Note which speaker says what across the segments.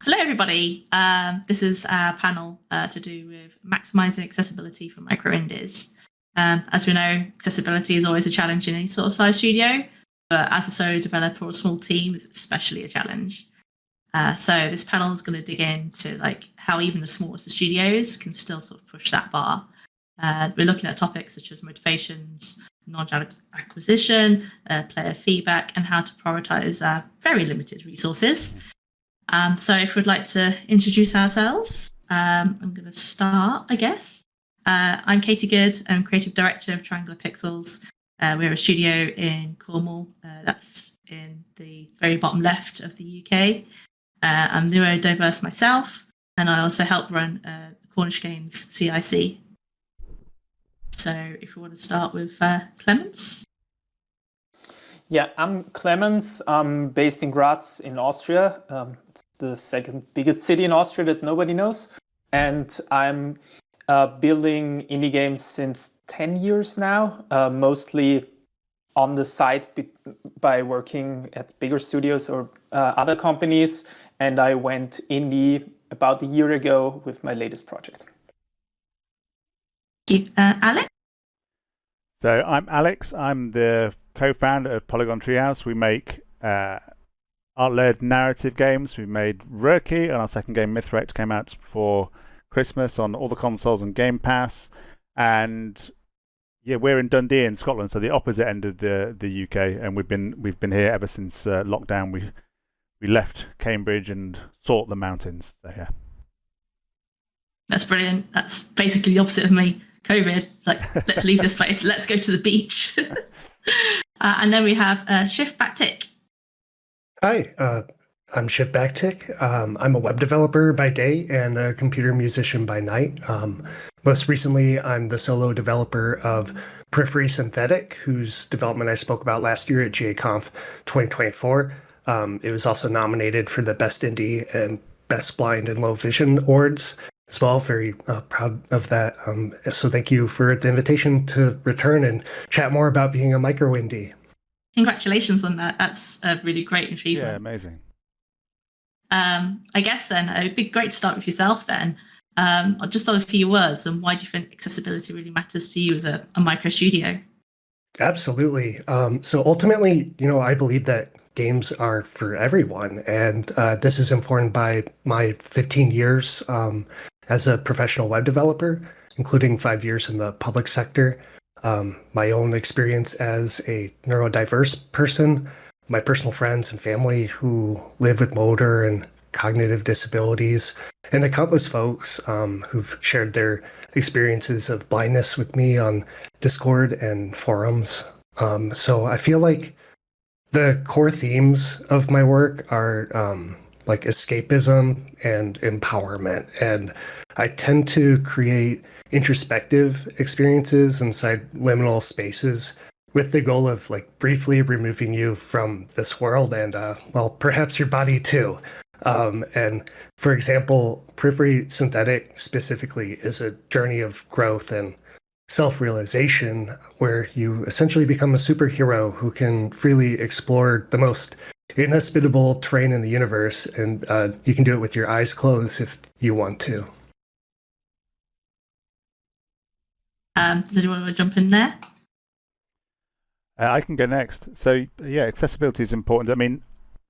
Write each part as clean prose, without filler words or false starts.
Speaker 1: Hello, everybody. This is our panel to do with maximising accessibility for micro indies. As we know, accessibility is always a challenge in any sort of size studio, but as a solo developer or a small team, it's especially a challenge. So this panel is going to dig into how even the smallest of studios can still sort of push that bar. We're looking at topics such as motivations, knowledge acquisition, player feedback, and how to prioritise very limited resources. So if we'd like to introduce ourselves, I'm going to start, I guess. I'm Katie Goode. I'm Creative Director of Triangular Pixels. We're a studio in Cornwall. That's in the very bottom left of the UK. I'm neurodiverse myself, and I also help run Cornish Games CIC. So if you want to start with Klemens.
Speaker 2: Yeah, I'm Klemens. I'm based in Graz in Austria. It's the second biggest city in Austria that nobody knows. And I'm building indie games since 10 years now, mostly on the side by working at bigger studios or other companies. And I went indie about a year ago with my latest project.
Speaker 1: Thank you. Alex?
Speaker 3: So I'm Alex. I'm the co-founder of Polygon Treehouse. We make art-led narrative games. We made Rurky, and our second game, Mythrex, came out for Christmas on all the consoles and Game Pass. And yeah, we're in Dundee in Scotland, so the opposite end of the UK, and we've been here ever since lockdown. We left Cambridge and sought the mountains. So yeah.
Speaker 1: That's brilliant. That's basically the opposite of me. COVID, let's leave this place. Let's go to the beach. And then we have shiftBacktick.
Speaker 4: Hi, I'm shiftBacktick. I'm a web developer by day and a computer musician by night. Most recently, I'm the solo developer of Periphery Synthetic, whose development I spoke about last year at GAConf 2024. It was also nominated for the Best Indie and Best Blind and Low Vision awards as well. Very proud of that. So thank you for the invitation to return and chat more about being a micro indie.
Speaker 1: Congratulations on that. That's a really great achievement.
Speaker 3: Yeah, amazing.
Speaker 1: I guess then it'd be great to start with yourself then. Just on a few words, and why do you think accessibility really matters to you as a micro studio?
Speaker 4: Absolutely. So ultimately, I believe that games are for everyone, and this is informed by my 15 years as a professional web developer, including 5 years in the public sector, my own experience as a neurodiverse person, my personal friends and family who live with motor and cognitive disabilities, and the countless folks who've shared their experiences of blindness with me on Discord and forums. So I feel like the core themes of my work are like escapism and empowerment. And I tend to create introspective experiences inside liminal spaces with the goal of briefly removing you from this world and, perhaps your body too. And for example, Periphery Synthetic specifically is a journey of growth and self-realization where you essentially become a superhero who can freely explore the most inhospitable terrain in the universe, and you can do it with your eyes closed if you want to.
Speaker 1: Does anyone want to jump in there?
Speaker 3: I can go next. So yeah, accessibility is important. I mean,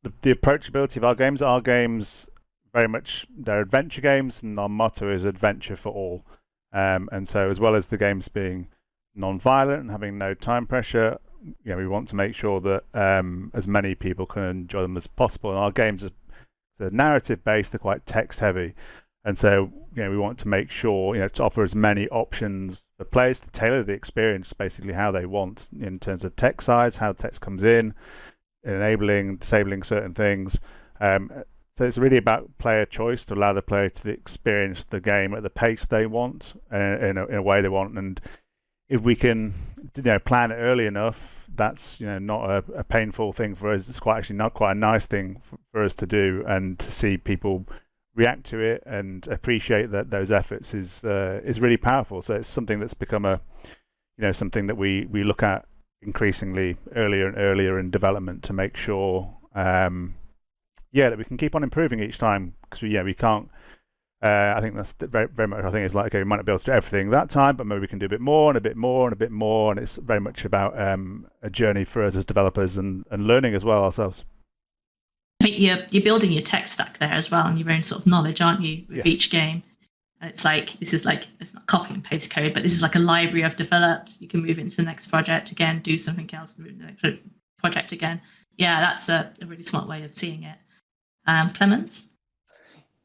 Speaker 3: the approachability of our games very much, they're adventure games, and our motto is adventure for all. And so as well as the games being non-violent and having no time pressure, we want to make sure that as many people can enjoy them as possible. And our games are narrative based, they're quite text heavy. And so we want to make sure to offer as many options for players to tailor the experience basically how they want in terms of text size, how text comes in, enabling, disabling certain things. So it's really about player choice to allow the player to experience the game at the pace they want, in a way they want. And if we can plan it early enough, that's not a painful thing for us. It's quite a nice thing for us to do, and to see people react to it and appreciate that those efforts is really powerful. So it's something that's become something that we look at increasingly earlier and earlier in development to make sure that we can keep on improving each time, because we can't. I think that's very, very much. I think it's like, okay, we might not be able to do everything that time, but maybe we can do a bit more and a bit more and a bit more. And it's very much about a journey for us as developers and learning as well ourselves.
Speaker 1: I think you're building your tech stack there as well, and your own sort of knowledge, aren't you, with each game? And it's like, this is like, it's not copy and paste code, but this is like a library I've developed. You can move into the next project again, do something else, move into the next project again. Yeah, that's a really smart way of seeing it. Klemens?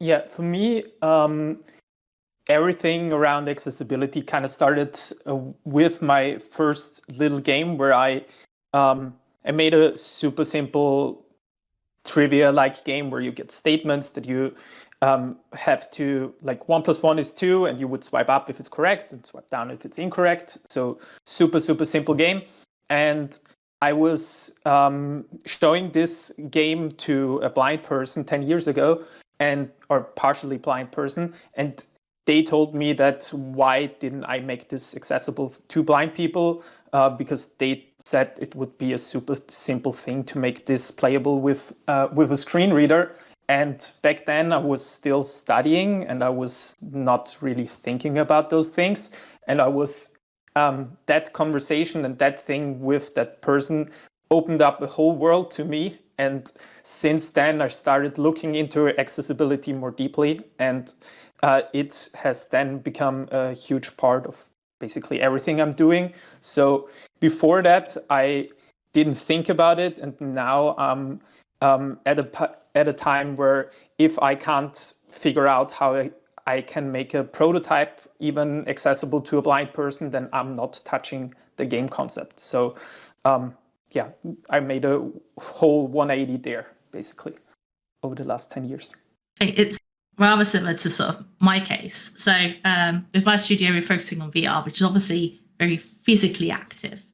Speaker 2: Yeah, for me, everything around accessibility kind of started with my first little game where I made a super simple trivia-like game where you get statements that you have to, like 1 + 1 is 2, and you would swipe up if it's correct and swipe down if it's incorrect. So super, super simple game. And I was showing this game to a blind person 10 years ago, or partially blind person, and they told me that why didn't I make this accessible to blind people, because they said it would be a super simple thing to make this playable with a screen reader. And back then I was still studying and I was not really thinking about those things. And I was that conversation and that thing with that person opened up a whole world to me. And since then, I started looking into accessibility more deeply, and it has then become a huge part of basically everything I'm doing. So before that, I didn't think about it, and now I'm at a time where if I can't figure out how I can make a prototype even accessible to a blind person, then I'm not touching the game concept. So yeah, I made a whole 180 there, basically, over the last 10 years.
Speaker 1: It's rather similar to sort of my case. So with my studio, we're focusing on VR, which is obviously very physically active.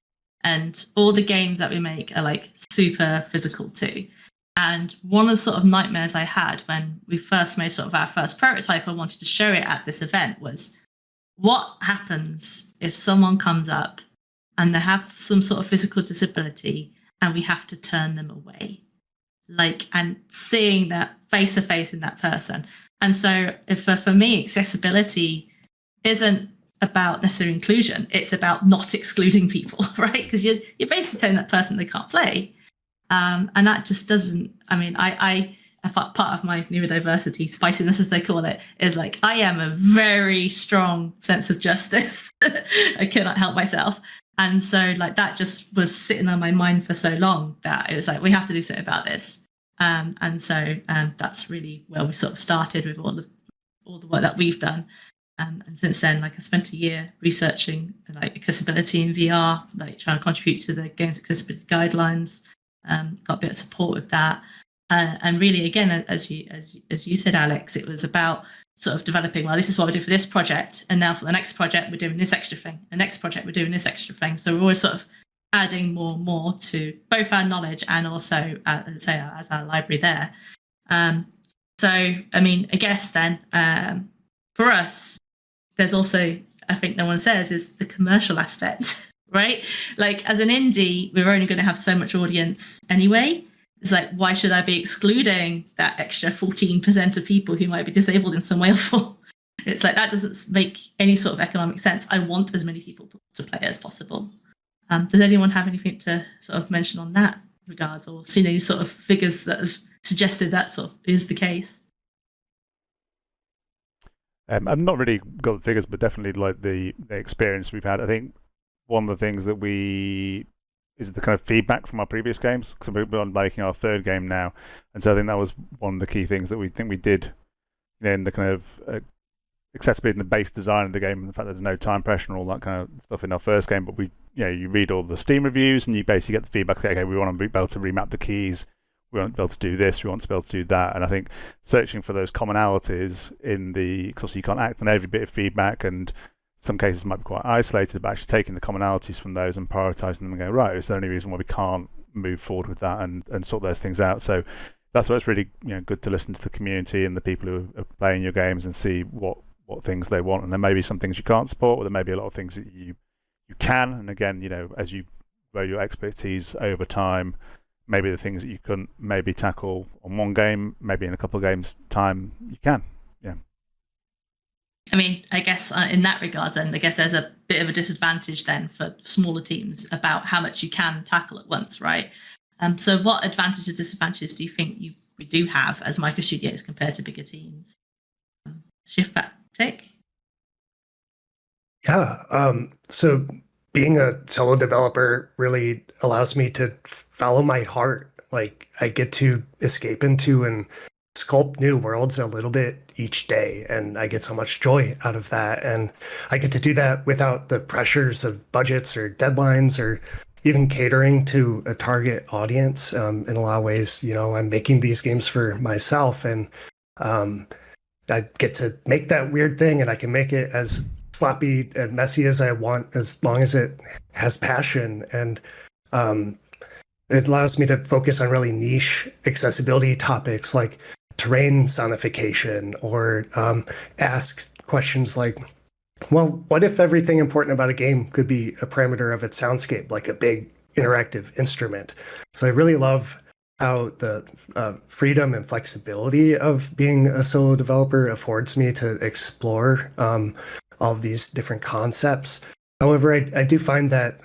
Speaker 1: And all the games that we make are like super physical too. And one of the sort of nightmares I had when we first made sort of our first prototype, I wanted to show it at this event, was what happens if someone comes up and they have some sort of physical disability and we have to turn them away, and seeing that face to face in that person. And so for me, accessibility isn't about necessary inclusion. It's about not excluding people, right? Because you're basically telling that person they can't play. And that just doesn't, I part of my neurodiversity spiciness, as they call it, is like, I am a very strong sense of justice. I cannot help myself. And so that just was sitting on my mind for so long that it was like, we have to do something about this. And so that's really where we sort of started with all the work that we've done. And since then, I spent a year researching accessibility in VR, trying to contribute to the games accessibility guidelines. Got a bit of support with that. And really, again, as you said, Alex, it was about sort of developing, well, this is what we do for this project, and now for the next project, we're doing this extra thing. The next project, we're doing this extra thing. So we're always sort of adding more and more to both our knowledge and also, as our library there. So, I guess then, for us, there's also, I think no one says, is the commercial aspect, right? As an indie, we're only going to have so much audience anyway. It's why should I be excluding that extra 14% of people who might be disabled in some way or form? It's that doesn't make any sort of economic sense. I want as many people to play as possible. Does anyone have anything to sort of mention on that regards, or seen any sort of figures that have suggested that sort of is the case?
Speaker 3: I've not really got the figures, but definitely the experience we've had. I think one of the things that is the kind of feedback from our previous games, because we're making our third game now, and so I think that was one of the key things that we did in the kind of accessibility and the base design of the game, and the fact that there's no time pressure and all that kind of stuff in our first game. But you read all the Steam reviews and you basically get the feedback. Okay, we want to be able to remap the keys. We want to be able to do this. We want to be able to do that. And I think searching for those commonalities because you can't act on every bit of feedback, and some cases might be quite isolated, but actually taking the commonalities from those and prioritizing them and go, right, is there any reason why we can't move forward with that and sort those things out? So that's why it's really good to listen to the community and the people who are playing your games and see what things they want. And there may be some things you can't support, or there may be a lot of things that you can. And again, as you grow your expertise over time, maybe the things that you couldn't maybe tackle on one game, maybe in a couple of games' time, you can. Yeah.
Speaker 1: I mean, I guess in that regards, then I guess there's a bit of a disadvantage then for smaller teams about how much you can tackle at once, right? So what advantages or disadvantages do you think we do have as micro studios compared to bigger teams? shiftBacktick?
Speaker 4: Yeah. So being a solo developer really allows me to follow my heart. Like I get to escape into and sculpt new worlds a little bit each day, and I get so much joy out of that. And I get to do that without the pressures of budgets or deadlines or even catering to a target audience. In a lot of ways, I'm making these games for myself, and I get to make that weird thing, and I can make it as sloppy and messy as I want, as long as it has passion. And it allows me to focus on really niche accessibility topics like terrain sonification, or ask questions like, well, what if everything important about a game could be a parameter of its soundscape, like a big interactive instrument? So I really love how the freedom and flexibility of being a solo developer affords me to explore all of these different concepts. However, I do find that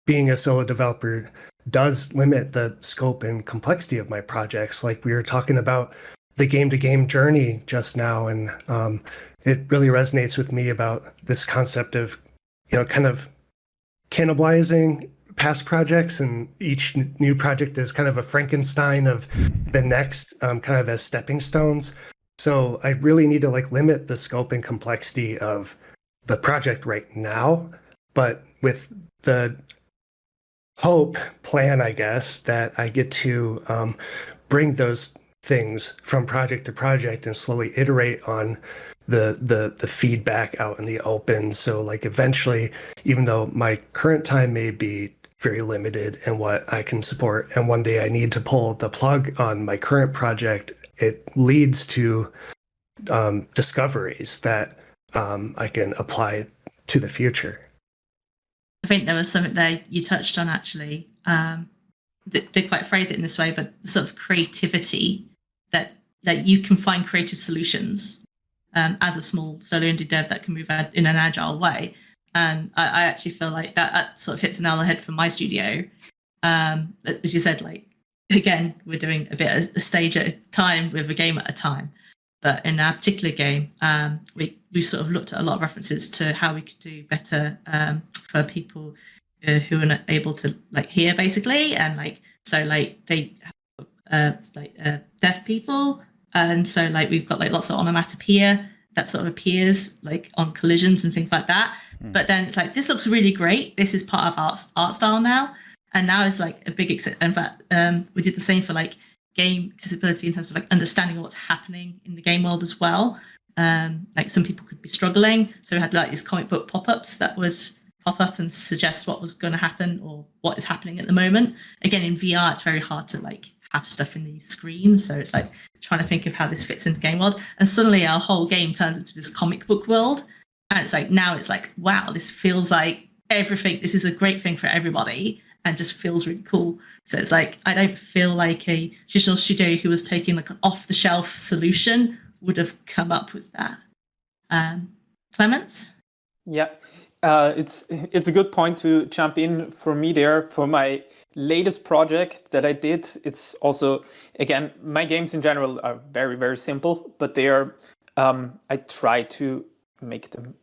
Speaker 4: being a solo developer does limit the scope and complexity of my projects. Like we were talking about the game-to-game journey just now, and it really resonates with me about this concept of, kind of cannibalizing past projects, and each new project is kind of a Frankenstein of the next, kind of as stepping stones. So I really need to limit the scope and complexity of the project right now, but with the plan, I guess, that I get to bring those things from project to project and slowly iterate on the feedback out in the open. So eventually, even though my current time may be very limited in what I can support, and one day I need to pull the plug on my current project, it leads to discoveries that I can apply to the future.
Speaker 1: I think there was something there you touched on, actually. Didn't quite phrase it in this way, but the sort of creativity that you can find creative solutions as a small solo indie dev that can move in an agile way. And I actually feel like that sort of hits the nail on the head for my studio. As you said, again, we're doing a bit a stage at a time with a game at a time. But in our particular game, we sort of looked at a lot of references to how we could do better for people who are not able to hear, basically, and they deaf people, and so we've got lots of onomatopoeia that sort of appears on collisions and things like that. But then it's this looks really great. This is part of art style now, and now it's a big. In fact, we did the same for game accessibility in terms of understanding what's happening in the game world as well. Some people could be struggling, so we had these comic book pop-ups that would pop up and suggest what was going to happen or what is happening at the moment. Again, in VR, it's very hard to have stuff in these screens, so it's trying to think of how this fits into game world. And suddenly our whole game turns into this comic book world, and it's now it's wow, this feels like everything. This is a great thing for everybody, and just feels really cool. So it's I don't feel like a traditional studio who was taking an off-the-shelf solution would have come up with that. Clemens?
Speaker 2: Yeah, it's a good point to jump in for me there. For my latest project that I did, it's also, again, my games in general are very, very simple, but they are, I try to make them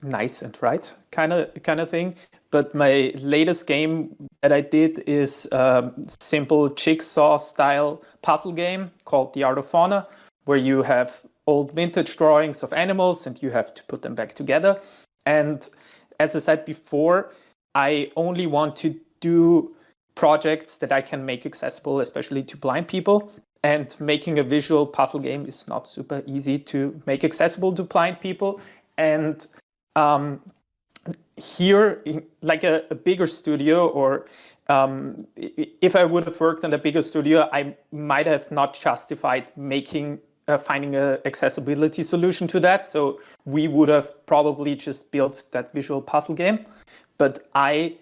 Speaker 2: nice and right kind of thing. But my latest game that I did is a simple jigsaw style puzzle game called The Art of Fauna, where you have old vintage drawings of animals and you have to put them back together. And as I said before, I only want to do projects that I can make accessible, especially to blind people. And making a visual puzzle game is not super easy to make accessible to blind people. And here, a bigger studio, or if I would have worked in a bigger studio, I might have not justified finding an accessibility solution to that. So we would have probably just built that visual puzzle game. But I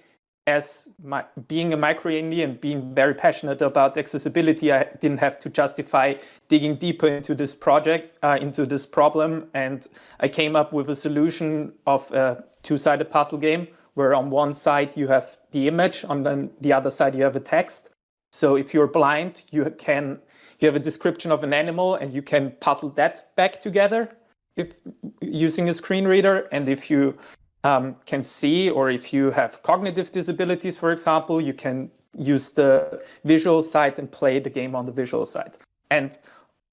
Speaker 2: being a micro indie and being very passionate about accessibility, I didn't have to justify digging deeper into this project, into this problem. And I came up with a solution of a two-sided puzzle game where on one side you have the image, on the other side you have a text. So if you're blind, you have a description of an animal and you can puzzle that back together if using a screen reader. And if you can see, or if you have cognitive disabilities, for example, you can use the visual side and play the game on the visual side. And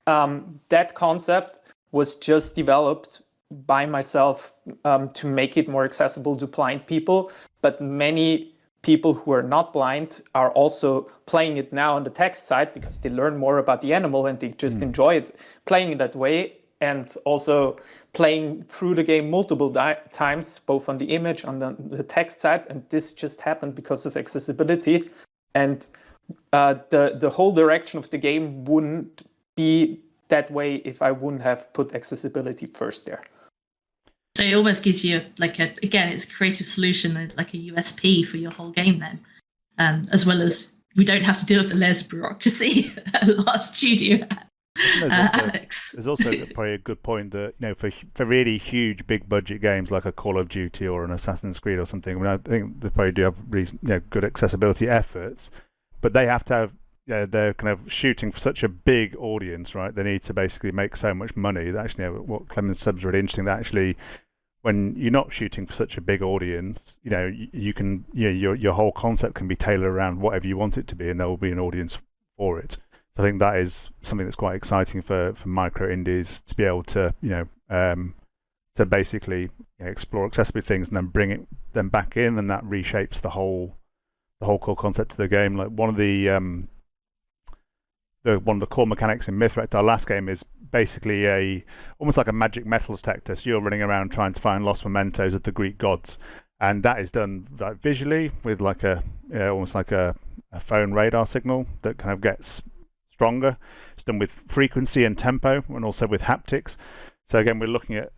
Speaker 2: that concept was just developed by myself to make it more accessible to blind people. But many people who are not blind are also playing it now on the text side because they learn more about the animal and they just enjoy it playing it that way. And also playing through the game multiple times, both on the image, on the text side. And this just happened because of accessibility. And the whole direction of the game wouldn't be that way if I wouldn't have put accessibility first there.
Speaker 1: So it almost gives you it's a creative solution, like a USP for your whole game then, as well as we don't have to deal with the layers of bureaucracy a large studio. Alex.
Speaker 3: There's also probably a good point that for really huge big budget games like a Call of Duty or an Assassin's Creed or something, I mean, I think they probably do have really good accessibility efforts, but they have to have they're kind of shooting for such a big audience, right? They need to basically make so much money. Actually, what Klemens said was really interesting. That actually, when you're not shooting for such a big audience, you can your whole concept can be tailored around whatever you want it to be, and there will be an audience for it. I think that is something that's quite exciting for micro indies to be able to to basically explore accessibility things and then bring them back in, and that reshapes the whole core concept of the game. Like one of the core mechanics in Mythract, our last game, is basically almost like a magic metal detector. So you're running around trying to find lost mementos of the Greek gods, and that is done visually with like almost like a phone radar signal that kind of gets stronger. It's done with frequency and tempo, and also with haptics. So again, we're looking at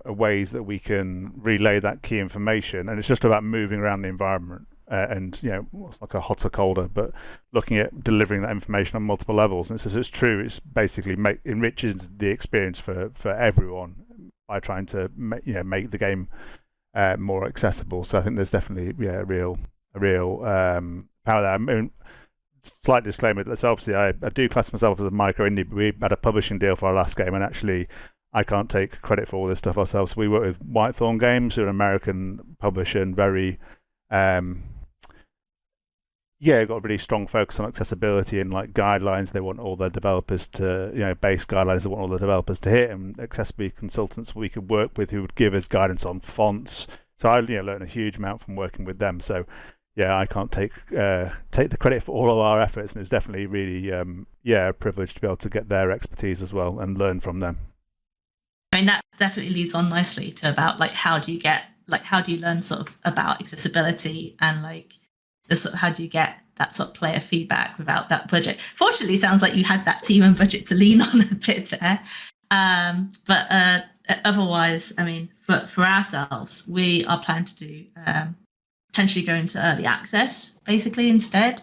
Speaker 3: ways that we can relay that key information, and it's just about moving around the environment. And it's like a hotter, colder, but looking at delivering that information on multiple levels. And so it's true. It's basically enriches the experience for everyone by trying to make the game more accessible. So I think there's definitely a real power there. I mean, slight disclaimer. So obviously, I do class myself as a micro indie. But we had a publishing deal for our last game, and actually, I can't take credit for all this stuff ourselves. We work with Whitethorn Games, who are an American publisher and very got a really strong focus on accessibility and like guidelines. They want all their developers to, base guidelines they want all the developers to hit, and accessibility consultants we could work with who would give us guidance on fonts. So I learned a huge amount from working with them. So I can't take the credit for all of our efforts, and it's definitely really a privilege to be able to get their expertise as well and learn from them.
Speaker 1: I mean, that definitely leads on nicely to about how do you learn sort of about accessibility and how do you get that sort of player feedback without that budget? Fortunately, it sounds like you had that team and budget to lean on a bit there. But otherwise, I mean, for ourselves, we are planning to do potentially go into early access basically instead,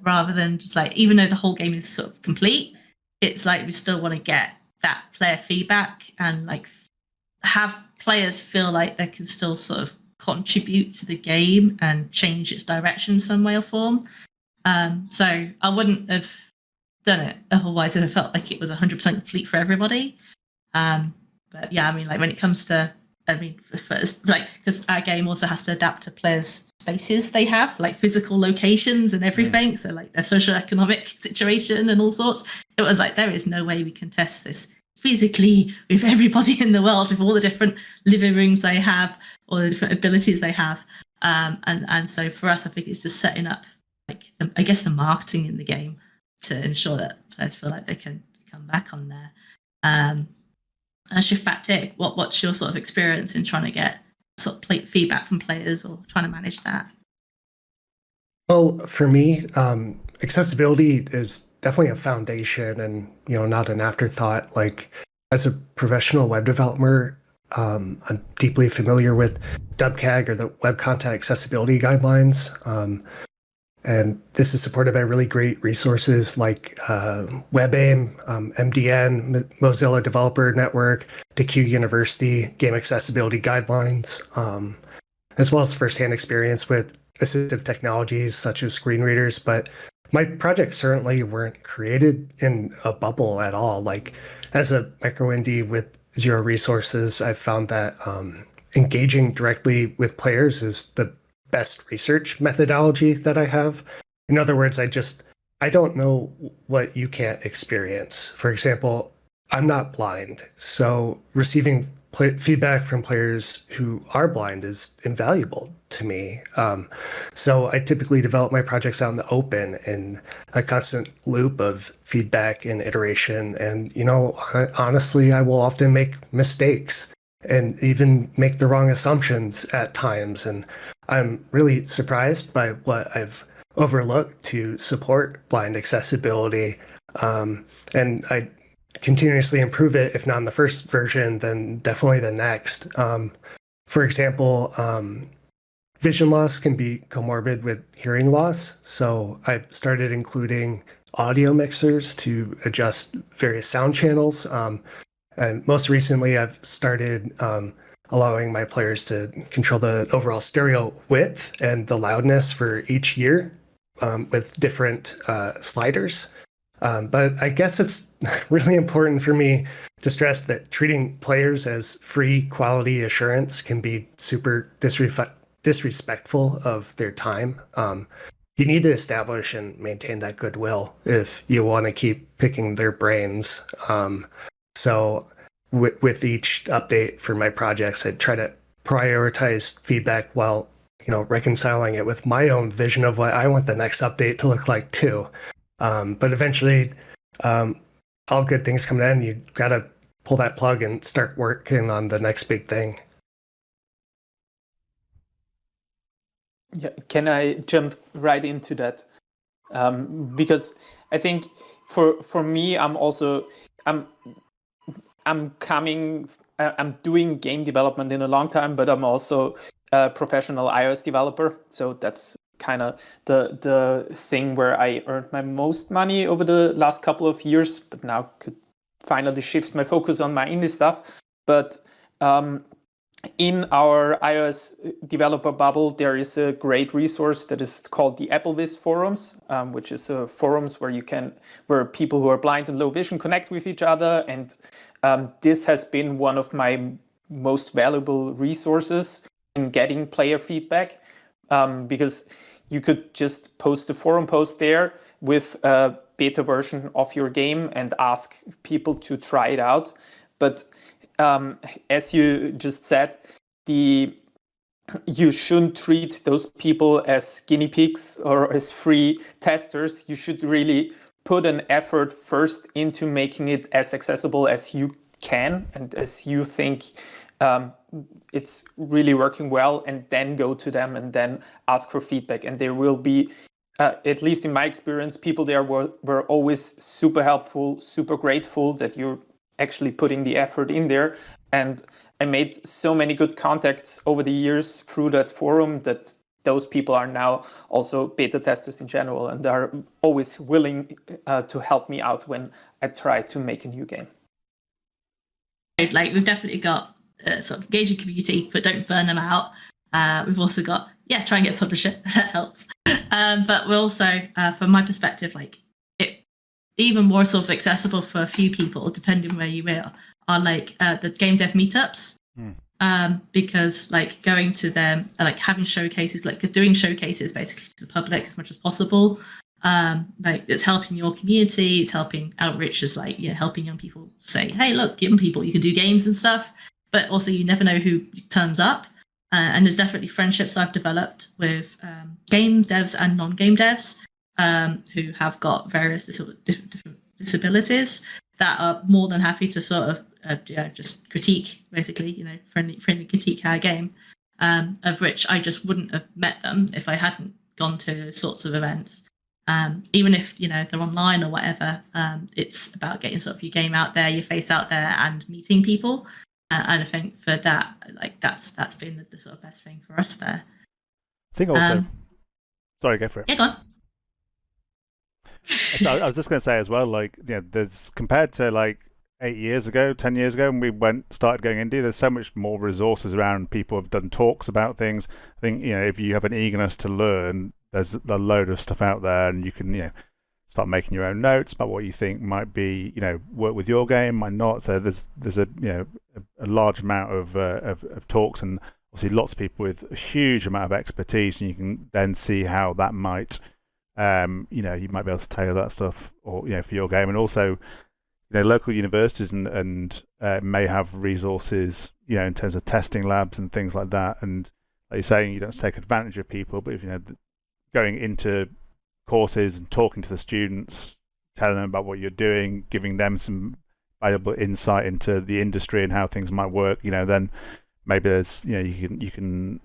Speaker 1: rather than just even though the whole game is sort of complete, it's we still want to get that player feedback and have players feel like they can still sort of contribute to the game and change its direction in some way or form. So I wouldn't have done it otherwise if I felt like it was 100% complete for everybody. But yeah, I mean, when it comes to, because our game also has to adapt to players' spaces they have, physical locations and everything. So their socioeconomic situation and all sorts. It was there is no way we can test this physically with everybody in the world, with all the different living rooms they have, all the different abilities they have. And so for us, I think it's just setting up, the marketing in the game to ensure that players feel like they can come back on there. shiftBacktick, what's your sort of experience in trying to get sort of feedback from players or trying to manage that?
Speaker 4: Well, for me, accessibility is definitely a foundation and, not an afterthought. As a professional web developer, I'm deeply familiar with WCAG, or the Web Content Accessibility Guidelines. And this is supported by really great resources like WebAIM, MDN, Mozilla Developer Network, DeQ University, Game Accessibility Guidelines, as well as firsthand experience with assistive technologies such as screen readers. But my projects certainly weren't created in a bubble at all. Like, as a micro indie with zero resources, I've found that engaging directly with players is the best research methodology that I have. In other words, I don't know what you can't experience. For example, I'm not blind, so receiving feedback from players who are blind is invaluable to me. So I typically develop my projects out in the open in a constant loop of feedback and iteration. And, honestly, I will often make mistakes and even make the wrong assumptions at times. And I'm really surprised by what I've overlooked to support blind accessibility. And I continuously improve it. If not in the first version, then definitely the next. For example, vision loss can be comorbid with hearing loss. So I started including audio mixers to adjust various sound channels. And most recently, I've started allowing my players to control the overall stereo width and the loudness for each year with different sliders. But I guess it's really important for me to stress that treating players as free quality assurance can be super disrespectful of their time. You need to establish and maintain that goodwill if you want to keep picking their brains. So with each update for my projects, I try to prioritize feedback while, reconciling it with my own vision of what I want the next update to look like too. But eventually, all good things come to an end. You got to pull that plug and start working on the next big thing.
Speaker 2: Yeah, can I jump right into that? Because I think for me, I'm doing game development in a long time, but I'm also a professional iOS developer. So that's kind of the thing where I earned my most money over the last couple of years, but now could finally shift my focus on my indie stuff. But in our iOS developer bubble, there is a great resource that is called the Applevis forums, which is a forums where people who are blind and low vision connect with each other. And this has been one of my most valuable resources in getting player feedback, because you could just post a forum post there with a beta version of your game and ask people to try it out. But as you just said, you shouldn't treat those people as guinea pigs or as free testers. You should really put an effort first into making it as accessible as you can and as you think it's really working well, and then go to them and then ask for feedback. And there will be, at least in my experience, people there were always super helpful, super grateful that you're actually putting the effort in there. And I made so many good contacts over the years through that forum that those people are now also beta testers in general and are always willing to help me out when I try to make a new game.
Speaker 1: Like, we've definitely got sort of engage a community, but don't burn them out. We've also got, try and get a publisher. That helps. But we're also, from my perspective, like, it even more sort of accessible for a few people, depending where you are like the game dev meetups. Because like going to them, like having showcases, like doing showcases basically to the public as much as possible. Like, it's helping your community, it's helping outreach, is like, helping young people say, hey, look, young people, you can do games and stuff. But also, you never know who turns up. And there's definitely friendships I've developed with game devs and non-game devs who have got various different disabilities that are more than happy to sort of just critique, basically, friendly critique our game, of which I just wouldn't have met them if I hadn't gone to sorts of events. Even if, they're online or whatever, it's about getting sort of your game out there, your face out there, and meeting people. And I think for that, like that's been the sort of best thing for us there.
Speaker 3: I think also, sorry, go for it.
Speaker 1: Yeah, go on.
Speaker 3: I was just going to say as well, like, there's compared to like 8 years ago, 10 years ago, when we started going indie, there's so much more resources around. People have done talks about things. I think, if you have an eagerness to learn, there's a load of stuff out there, and you can, start making your own notes about what you think might be, work with your game, might not. So there's a large amount of talks, and obviously lots of people with a huge amount of expertise, and you can then see how that might, you might be able to tailor that stuff, or for your game. And also, local universities and may have resources, in terms of testing labs and things like that. And like you're saying, you don't take advantage of people, but if going into courses and talking to the students, telling them about what you're doing, giving them some valuable insight into the industry and how things might work, then maybe there's you can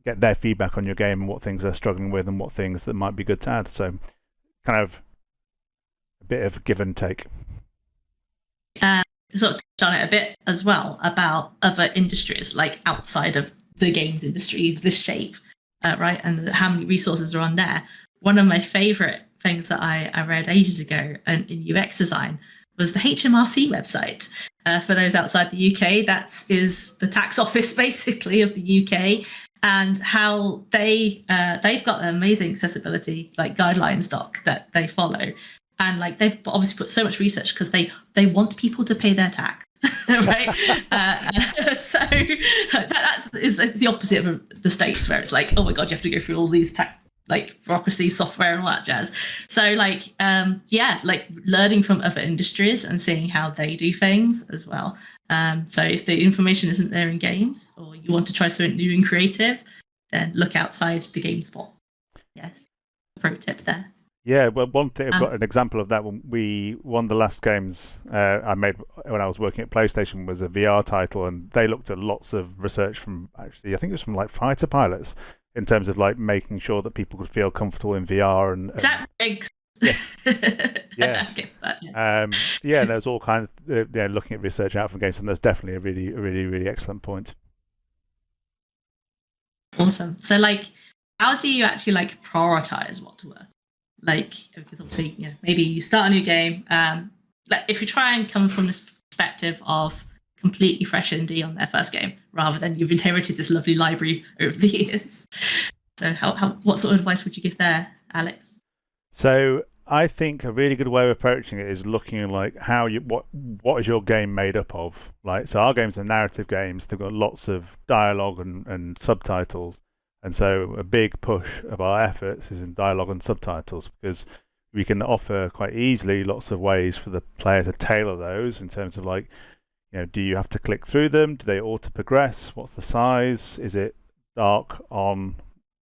Speaker 3: get their feedback on your game and what things they're struggling with and what things that might be good to add. So kind of a bit of give and take.
Speaker 1: Sort of touched on it a bit as well about other industries, like outside of the games industry, the shape, right, and how many resources are on there. One of my favorite things that I read ages ago in UX design was the HMRC website. For those outside the UK, that is the tax office basically of the UK, and how they've got an amazing accessibility like guidelines doc that they follow. And like they've obviously put so much research because they want people to pay their tax, right? So that's the opposite of the States, where it's like, oh my god, you have to go through all these tax like bureaucracy software and all that jazz. So like like learning from other industries and seeing how they do things as well. So if the information isn't there in games, or you want to try something new and creative, then look outside the GameSpot. Yes, pro tip there.
Speaker 3: Yeah, well, one thing, I've got an example of that. One of the last games I made when I was working at PlayStation was a VR title, and they looked at lots of research from, actually, I think it was from like fighter pilots, in terms of like making sure that people could feel comfortable in VR.
Speaker 1: Is that rigs?
Speaker 3: Yeah.
Speaker 1: Yeah. I guess that. Yeah.
Speaker 3: There's all kinds of looking at research out from games, and there's definitely a really excellent point.
Speaker 1: Awesome. So like, how do you actually like prioritize what to work? Like, because obviously, maybe you start a new game. Like if you try and come from this perspective of completely fresh indie on their first game, rather than you've inherited this lovely library over the years. So, what sort of advice would you give there, Alex?
Speaker 3: So, I think a really good way of approaching it is looking at like what is your game made up of? Like, so our games are narrative games. They've got lots of dialogue and subtitles. And so a big push of our efforts is in dialogue and subtitles, because we can offer quite easily lots of ways for the player to tailor those in terms of like, do you have to click through them? Do they auto progress? What's the size? Is it dark on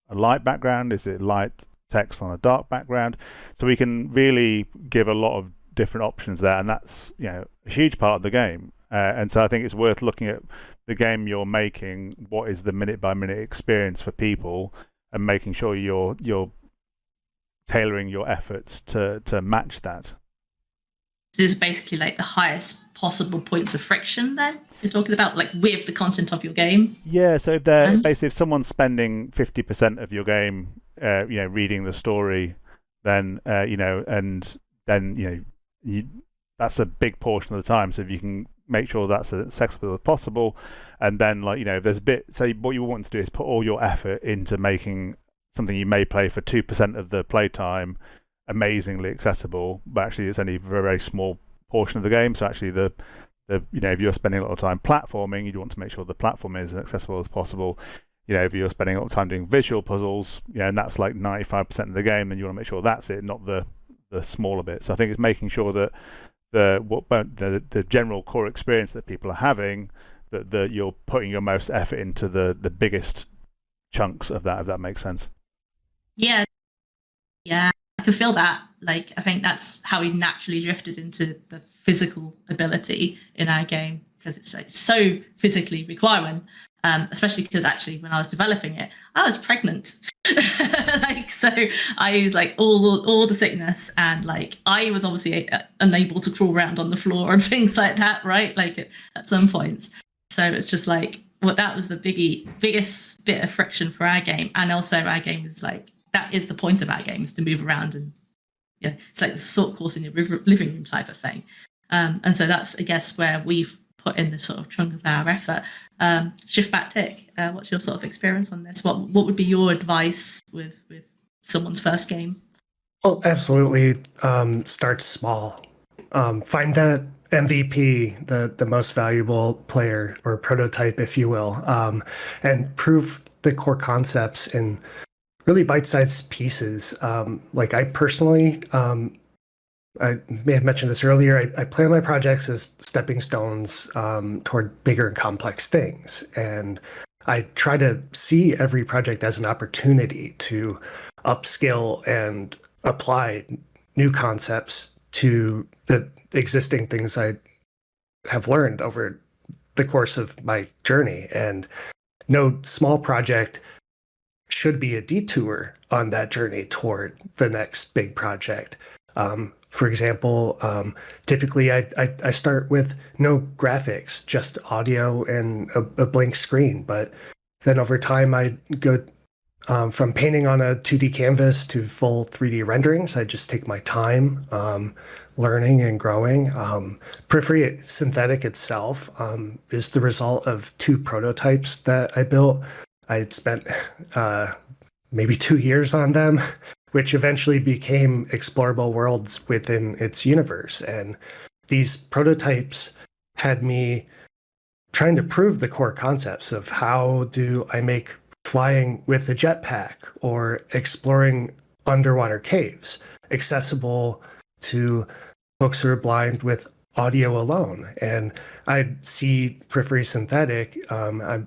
Speaker 3: a light background? Is it light text on a dark background? So we can really give a lot of different options there, and that's a huge part of the game. And so I think it's worth looking at the game you're making, what is the minute-by-minute experience for people, and making sure you're tailoring your efforts to match that.
Speaker 1: This is basically like the highest possible points of friction then you're talking about, like with the content of your game?
Speaker 3: Yeah, so if someone's spending 50% of your game reading the story, then that's a big portion of the time. So if you can make sure that's as accessible as possible, and then if there's a bit, so what you want to do is put all your effort into making something you may play for 2% of the playtime amazingly accessible, but actually it's only a very small portion of the game. So actually the if you're spending a lot of time platforming, you want to make sure the platform is as accessible as possible. If you're spending a lot of time doing visual puzzles, and that's like 95% of the game, then you want to make sure that's it, not the smaller bit. So I think it's making sure that the general core experience that people are having, that you're putting your most effort into the biggest chunks of that, if that makes sense. Yeah,
Speaker 1: I can feel that. Like, I think that's how we naturally drifted into the physical ability in our game, because it's like so physically requirement. especially because actually when I was developing it, I was pregnant. Like, so I was like all the sickness, and like I was obviously unable to crawl around on the floor and things like that, right? Like at some points. So it's just like, well, that was the biggest bit of friction for our game. And also our game is like, that is the point of our game, is to move around, and it's like the sort course in your living room type of thing. And so that's, I guess, where we've put in the sort of chunk of our effort. shiftBacktick, what's your sort of experience on this? What would be your advice with someone's first game?
Speaker 4: Well, absolutely. Start small. Find that MVP, the most valuable player or prototype, if you will, and prove the core concepts in really bite-sized pieces. Like I personally, I may have mentioned this earlier, I plan my projects as stepping stones toward bigger and complex things. And I try to see every project as an opportunity to upskill and apply new concepts to the existing things I have learned over the course of my journey. And no small project should be a detour on that journey toward the next big project. For example, typically I start with no graphics, just audio and a blank screen. But then over time, I go from painting on a 2D canvas to full 3D renderings. I just take my time learning and growing. Periphery Synthetic itself is the result of 2 prototypes that I built. I spent maybe 2 years on them, which eventually became explorable worlds within its universe. And these prototypes had me trying to prove the core concepts of how do I make flying with a jetpack or exploring underwater caves accessible to folks who are blind with audio alone. And I see Periphery Synthetic, I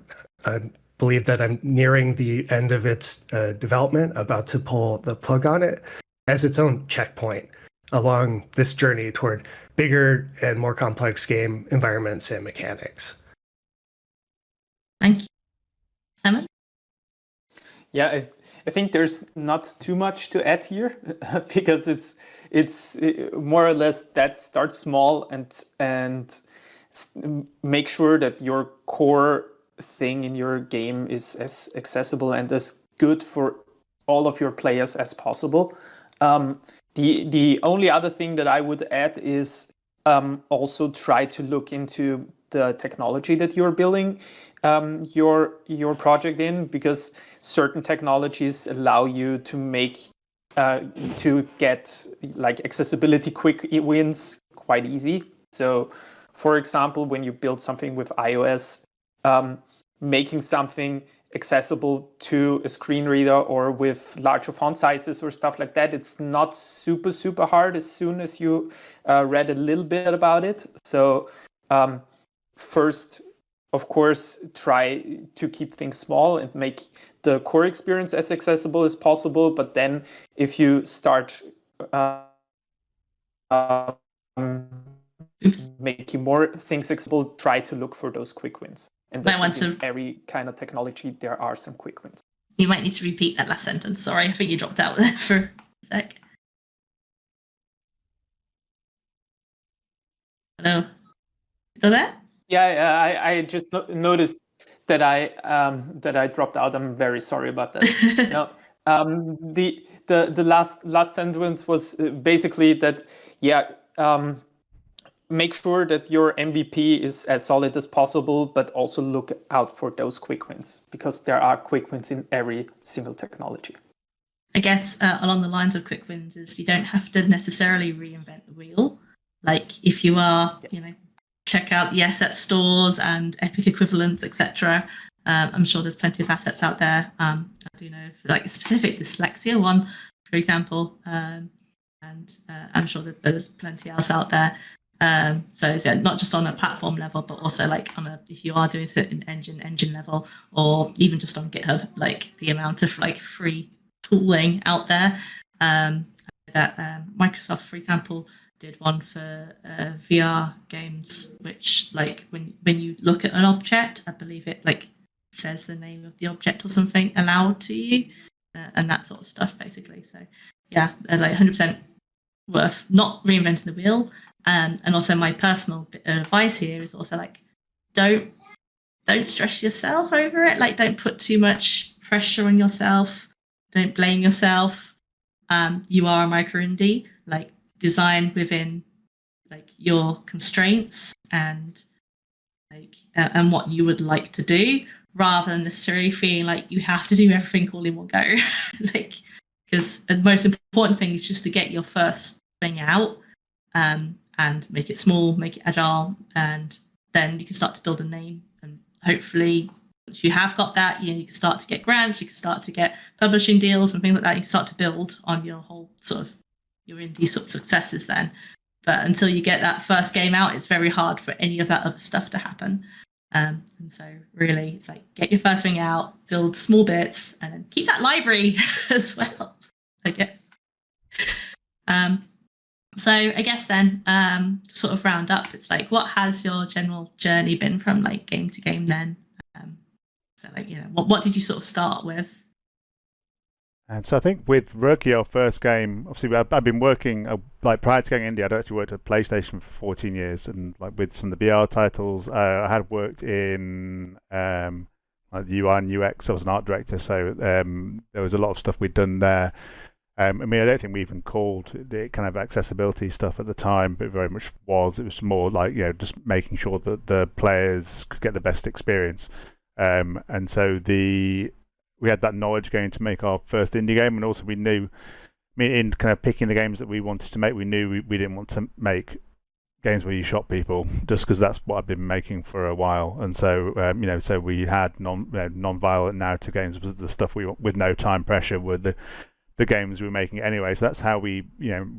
Speaker 4: believe that I'm nearing the end of its development, about to pull the plug on it, as its own checkpoint along this journey toward bigger and more complex game environments and mechanics.
Speaker 1: Thank you. Klemens?
Speaker 2: Yeah, I think there's not too much to add here because it's more or less that start small and make sure that your core thing in your game is as accessible and as good for all of your players as possible. The only other thing that I would add is also try to look into the technology that you're building your project in, because certain technologies allow you to make to get like accessibility quick wins quite easy. So for example, when you build something with iOS, making something accessible to a screen reader or with larger font sizes or stuff like that, it's not super hard as soon as you read a little bit about it. So first, of course, try to keep things small and make the core experience as accessible as possible. But then if you start making more things accessible, try to look for those quick wins. And in every kind of technology, there are some quick wins.
Speaker 1: You might need to repeat that last sentence. Sorry, I think you dropped out there for a sec. Hello? Still there?
Speaker 2: Yeah, I just noticed that I dropped out. I'm very sorry about that. No, the last sentence was basically that. Yeah. Make sure that your MVP is as solid as possible, but also look out for those quick wins, because there are quick wins in every single technology.
Speaker 1: I guess along the lines of quick wins is you don't have to necessarily reinvent the wheel. Like if you are,
Speaker 2: yes.
Speaker 1: Check out the asset stores and Epic equivalents, etc. I'm sure there's plenty of assets out there. I do know like a specific dyslexia one, for example, and I'm sure that there's plenty else out there. So yeah, not just on a platform level, but also like if you are doing it in engine level, or even just on GitHub, like the amount of like free tooling out there. That Microsoft, for example, did one for VR games, which like when you look at an object, I believe it like says the name of the object or something aloud to you, and that sort of stuff, basically. So yeah, like 100% worth not reinventing the wheel. And also my personal bit of advice here is also like, don't stress yourself over it. Like, don't put too much pressure on yourself. Don't blame yourself. You are a micro indie. Like, design within like your constraints and like and what you would like to do, rather than necessarily feeling like you have to do everything all in one go. Like, because the most important thing is just to get your first thing out, and make it small, make it agile, and then you can start to build a name. And hopefully, once you have got that, you can start to get grants, you can start to get publishing deals and things like that. You can start to build on your whole sort of your indie sort of successes then. But until you get that first game out, it's very hard for any of that other stuff to happen. And so really, it's like, get your first thing out, build small bits, and then keep that library as well, I guess. So I guess then, to sort of round up, it's like, what has your general journey been from like game to game then? So like, what did you sort of start with?
Speaker 3: So I think with Rookie, our first game, obviously I've been working, like prior to going Indie, I'd actually worked at PlayStation for 14 years, and like with some of the BR titles, I had worked in like the UI and UX. I was an art director, so there was a lot of stuff we'd done there. I mean, I don't think we even called it kind of accessibility stuff at the time, but it very much was. It was more like, just making sure that the players could get the best experience. And so we had that knowledge going to make our first indie game, and also we knew, in kind of picking the games that we wanted to make, we knew we didn't want to make games where you shot people, just because that's what I've been making for a while. And so, so we had non-violent narrative games was the stuff we with no time pressure were the games we were making anyway. So that's how we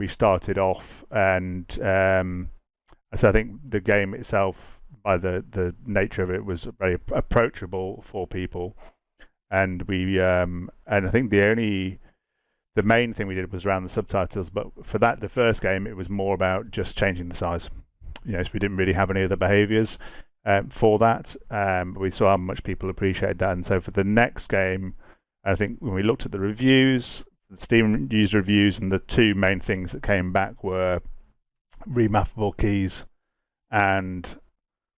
Speaker 3: started off, and so I think the game itself, by the nature of it, was very approachable for people. And and I think the main thing we did was around the subtitles. But for that, the first game, it was more about just changing the size. So we didn't really have any other behaviours for that. We saw how much people appreciated that. And so for the next game, I think when we looked at the reviews, the Steam user reviews, and the two main things that came back were remappable keys and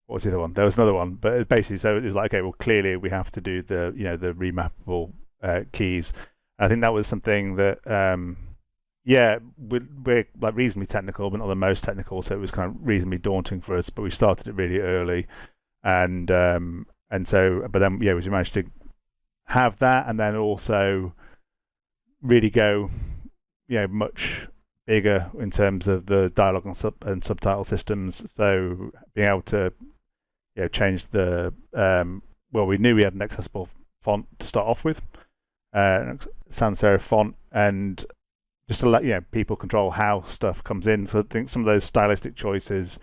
Speaker 3: what was the other one? There was another one, but basically, so it was like, okay, well, clearly we have to do the the remappable keys. I think that was something that we're like reasonably technical, but not the most technical, so it was kind of reasonably daunting for us. But we started it really early, and so, but then we managed to have that, and then also really go much bigger in terms of the dialogue and subtitle systems. So being able to change the we knew we had an accessible font to start off with, sans serif font, and just to let people control how stuff comes in. So I think some of those stylistic choices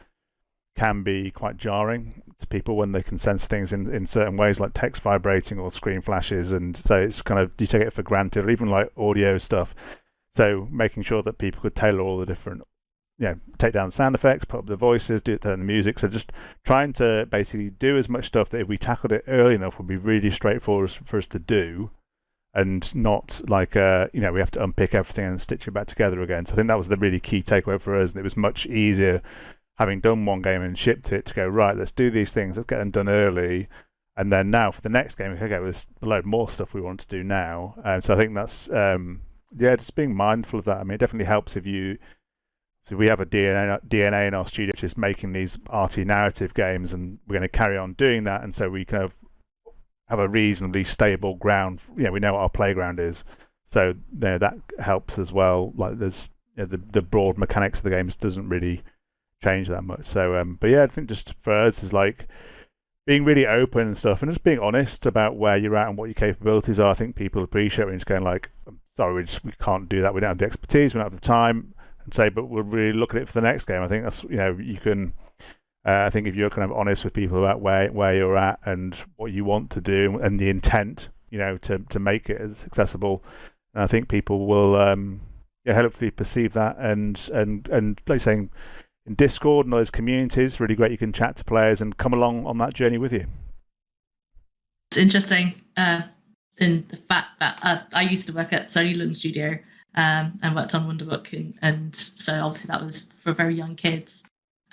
Speaker 3: can be quite jarring to people when they can sense things in certain ways, like text vibrating or screen flashes, and so it's kind of, you take it for granted, or even like audio stuff. So making sure that people could tailor all the different, take down the sound effects, put up the voices, do it down the music. So just trying to basically do as much stuff that if we tackled it early enough would be really straightforward for us to do, and not like we have to unpick everything and stitch it back together again. So I think that was the really key takeaway for us, and it was much easier having done one game and shipped it to go, right, let's do these things, let's get them done early, and then now for the next game, okay, there's a load more stuff we want to do now. So I think that's just being mindful of that. I mean, it definitely helps if we have a DNA in our studio, which is making these RT narrative games, and we're going to carry on doing that, and so we kind of have a reasonably stable ground. We know what our playground is, so that helps as well. Like there's the broad mechanics of the games doesn't really change that much. So but yeah, I think just for us is like being really open and stuff, and just being honest about where you're at and what your capabilities are. I think people appreciate when you're just going like, I'm sorry, we can't do that, we don't have the expertise, we don't have the time, and say, but we'll really look at it for the next game. I think that's you can I think if you're kind of honest with people about where you're at and what you want to do and the intent to make it as accessible, I think people will hopefully perceive that, and like saying, in Discord and those communities, really great. You can chat to players and come along on that journey with you.
Speaker 1: interesting in the fact that I used to work at Sony London Studio and worked on Wonderbook, and so obviously that was for very young kids,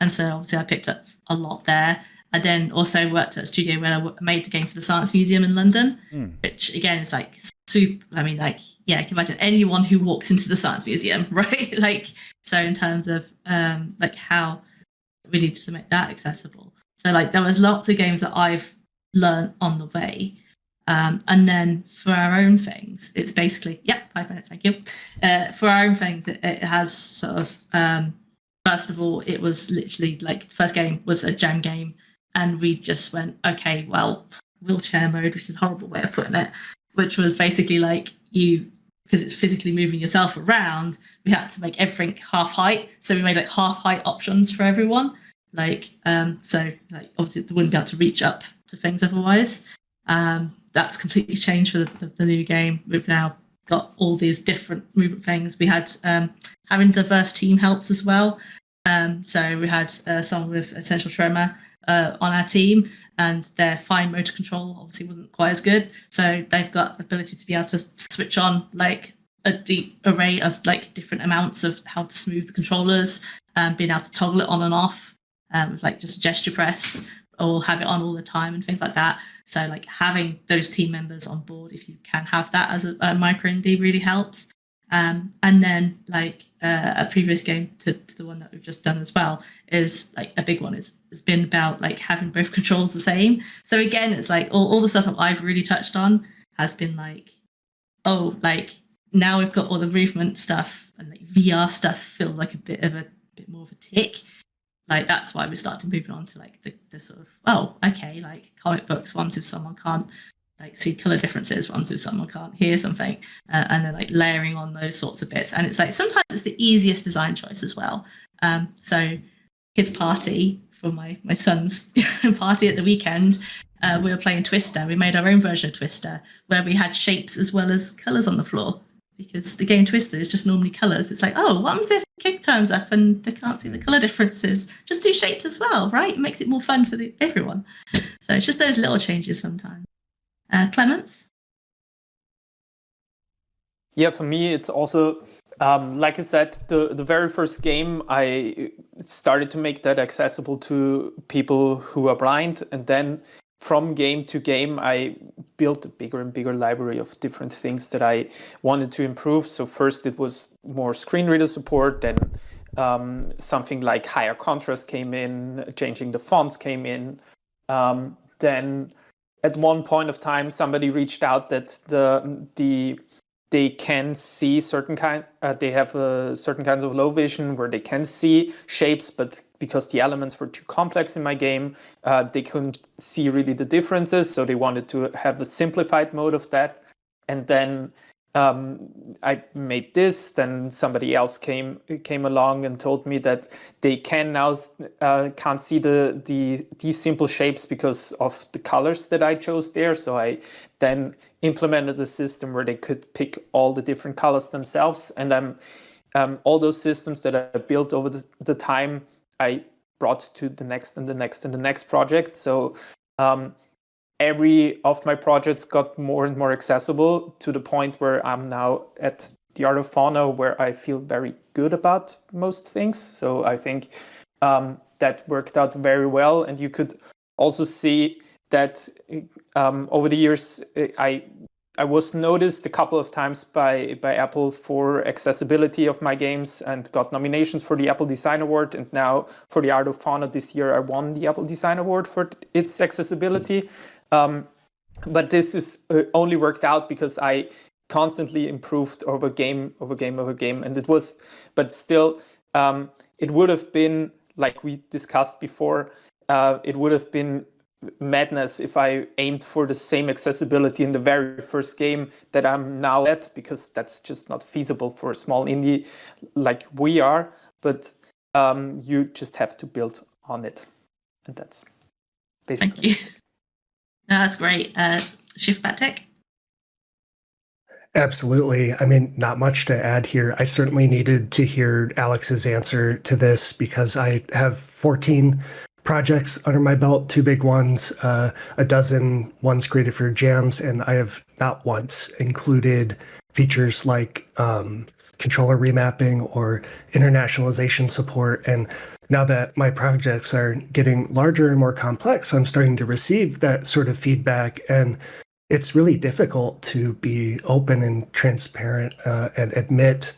Speaker 1: and so obviously I picked up a lot there. I then also worked at a studio where I made a game for the Science Museum in London, which again is like super. I mean, like, yeah, I can imagine anyone who walks into the Science Museum, right? Like, so in terms of like how we needed to make that accessible. So like there was lots of games that I've learned on the way. And then for our own things, it's basically, 5 minutes, thank you. For our own things, it has sort of, first of all, it was literally like the first game was a jam game. And we just went, okay, well, wheelchair mode, which is a horrible way of putting it, which was basically like because it's physically moving yourself around, we had to make everything half height. So we made like half height options for everyone. Like, so like obviously they wouldn't be able to reach up to things otherwise. That's completely changed for the new game. We've now got all these different movement things. We had having diverse team helps as well. So we had someone with essential tremor on our team, and their fine motor control obviously wasn't quite as good. So they've got ability to be able to switch on like a deep array of like different amounts of how to smooth the controllers, being able to toggle it on and off with like just gesture press, or have it on all the time and things like that. So like having those team members on board, if you can have that as a micro indie, really helps. And then like a previous game to the one that we've just done as well is like a big one has been about like having both controls the same. So again, it's like all the stuff that I've really touched on has been like, oh, like now we've got all the movement stuff, and like VR stuff feels like a bit more of a tick. Like that's why we started moving on to like the sort of, oh, okay, like comic books, ones if someone can't like see color differences, ones if someone can't hear something, and then like layering on those sorts of bits. And it's like sometimes it's the easiest design choice as well. So kids party for my son's party at the weekend, we were playing Twister. We made our own version of Twister where we had shapes as well as colors on the floor, because the game Twister is just normally colors. It's like, oh, what happens if the kid turns up and they can't see the color differences? Just do shapes as well, right? It makes it more fun for everyone. So it's just those little changes sometimes. Klemens?
Speaker 2: Yeah, for me, it's also, like I said, the very first game, I started to make that accessible to people who are blind. And then from game to game, I built a bigger and bigger library of different things that I wanted to improve. So first it was more screen reader support, then something like higher contrast came in, changing the fonts came in. Then at one point of time, somebody reached out that they can see they have certain kinds of low vision where they can see shapes, but because the elements were too complex in my game, they couldn't see really the differences. So they wanted to have a simplified mode of that. And then I made this. Then somebody else came along and told me that they can now can't see these simple shapes because of the colors that I chose there. So I then implemented a system where they could pick all the different colors themselves. And all those systems that I built over the time, I brought to the next and the next and the next project. So every of my projects got more and more accessible to the point where I'm now at the Art of Fauna, where I feel very good about most things. So I think that worked out very well. And you could also see that over the years, I was noticed a couple of times by Apple for accessibility of my games and got nominations for the Apple Design Award. And now for the Art of Fauna this year, I won the Apple Design Award for its accessibility. But this is only worked out because I constantly improved over game. And but still, it would have been, like we discussed before, it would have been madness if I aimed for the same accessibility in the very first game that I'm now at, because that's just not feasible for a small indie like we are. But you just have to build on it. And that's basically.
Speaker 1: Thank you. No, that's great. shiftBacktick?
Speaker 4: Absolutely. I mean, not much to add here. I certainly needed to hear Alex's answer to this because I have 14 projects under my belt, 2 big ones, a dozen ones created for jams, and I have not once included features like controller remapping or internationalization support. And now that my projects are getting larger and more complex, I'm starting to receive that sort of feedback. And it's really difficult to be open and transparent and admit,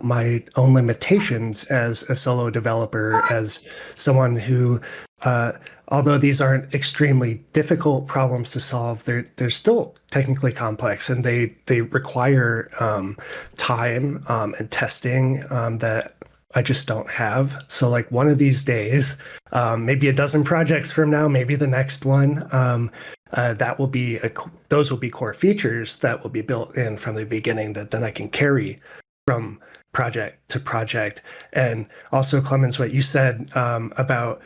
Speaker 4: my own limitations as a solo developer, as someone who, although these aren't extremely difficult problems to solve, they're still technically complex, and they require time and testing that I just don't have. So like one of these days, maybe a dozen projects from now, maybe the next one, that will be those will be core features that will be built in from the beginning that then I can carry from project to project. And also, Klemens, what you said about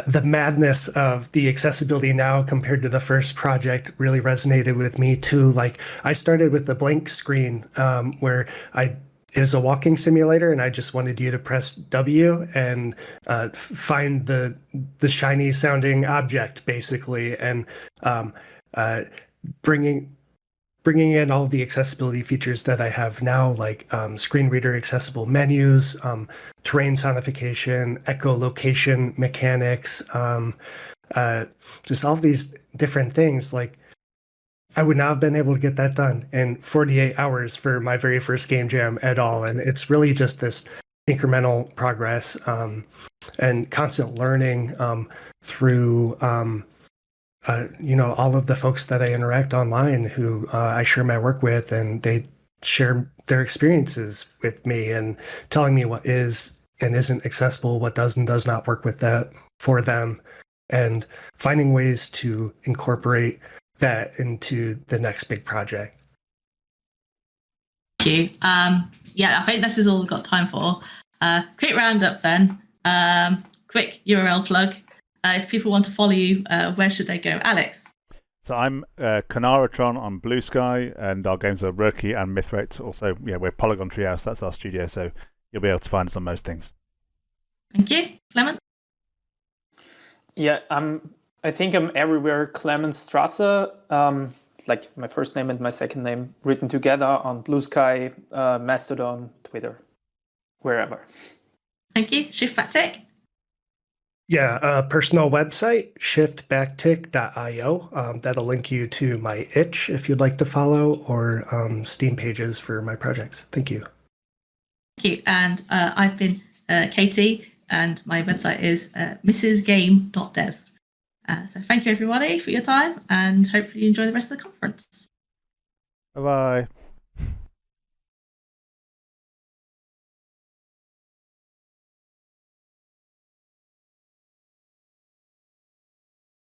Speaker 4: the madness of the accessibility now compared to the first project really resonated with me too. Like I started with a blank screen where it was a walking simulator, and I just wanted you to press W and find the shiny sounding object, basically, and bringing in all the accessibility features that I have now, like screen reader accessible menus, terrain sonification, echolocation mechanics, just all of these different things. Like I would not have been able to get that done in 48 hours for my very first game jam at all. And it's really just this incremental progress and constant learning through, all of the folks that I interact online who I share my work with, and they share their experiences with me and telling me what is and isn't accessible, what does and does not work with that for them, and finding ways to incorporate that into the next big project.
Speaker 1: Thank you. I think this is all we've got time for. Quick roundup then. Quick URL plug. If people want to follow you, where should they go? Alex?
Speaker 3: So I'm Kanaris-Sotiriou on Blue Sky, and our games are Rookie and Mythrate. Also, we're Polygon Treehouse, that's our studio, so you'll be able to find us on most things.
Speaker 1: Thank you. Clement?
Speaker 2: Yeah, I think I'm everywhere. Klemens Strasser, like my first name and my second name written together on Blue Sky, Mastodon, Twitter, wherever.
Speaker 1: Thank you. shiftBacktick?
Speaker 4: Yeah, personal website, shiftbacktick.io. That'll link you to my itch if you'd like to follow, or Steam pages for my projects. Thank you.
Speaker 1: Thank you. And I've been Katie, and my website is mrsgame.dev. So thank you, everybody, for your time, and hopefully you enjoy the rest of the conference.
Speaker 3: Bye-bye.